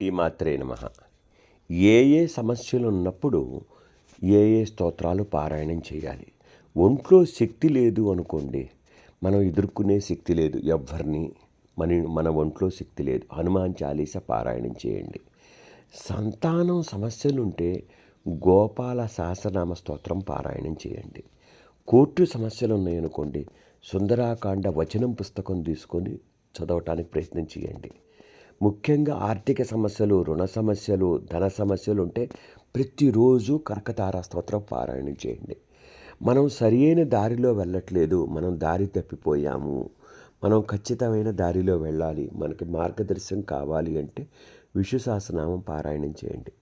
ఈ మాత్రే నమః. ఏ ఏ సమస్యలు ఉన్నప్పుడు ఏ ఏ స్తోత్రాలు పారాయణం చేయాలి? ఒంట్లో శక్తి లేదు అనుకోండి, మనం ఎదుర్కొనే శక్తి లేదు ఎవ్వరిని, మన ఒంట్లో శక్తి లేదు, హనుమాన్ చాలీస పారాయణం చేయండి. సంతానం సమస్యలుంటే గోపాల సహస్రనామ స్తోత్రం పారాయణం చేయండి. కోర్టు సమస్యలు ఉన్నాయనుకోండి, సుందరాకాండ వచనం పుస్తకం తీసుకొని చదవటానికి ప్రయత్నం చేయండి. ముఖ్యంగా ఆర్థిక సమస్యలు, రుణ సమస్యలు, ధన సమస్యలు ఉంటే ప్రతిరోజు కనకతార స్తోత్రం పారాయణం చేయండి. మనం సరియైన దారిలో వెళ్ళట్లేదు, మనం దారి తప్పిపోయాము, మనం ఖచ్చితమైన దారిలో వెళ్ళాలి, మనకి మార్గదర్శనం కావాలి అంటే విష్ణు సహస్రనామం పారాయణం చేయండి.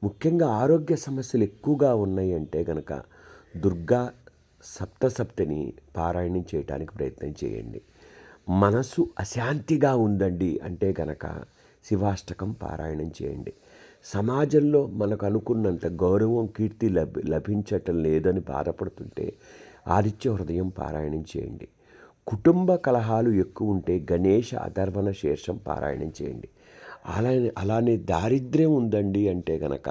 ముఖ్యంగా ఆరోగ్య సమస్యలు ఎక్కువగా ఉన్నాయి అంటే కనుక దుర్గా సప్తసప్తిని పారాయణం చేయడానికి ప్రయత్నం చేయండి. మనసు అశాంతిగా ఉందండి అంటే గనక శివాష్టకం పారాయణం చేయండి. సమాజంలో మనకు అనుకున్నంత గౌరవం, కీర్తి లభించటం లేదని బాధపడుతుంటే ఆదిత్య హృదయం పారాయణం చేయండి. కుటుంబ కలహాలు ఎక్కువ ఉంటే గణేష అధర్వణ శీర్షం పారాయణం చేయండి. అలానే దారిద్ర్యం ఉందండి అంటే గనక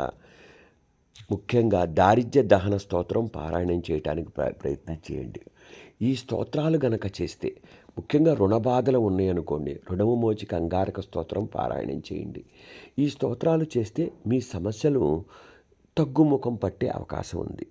ముఖ్యంగా దారిద్ర్య దహన స్తోత్రం పారాయణం చేయడానికి ప్రయత్నం చేయండి. ఈ స్తోత్రాలు గనక చేస్తే, ముఖ్యంగా రుణబాధలు ఉన్నాయనుకోండి, రుణము మోచిక అంగారక స్తోత్రం పారాయణం చేయండి. ఈ స్తోత్రాలు చేస్తే మీ సమస్యలు తగ్గుముఖం పట్టే అవకాశం ఉంది.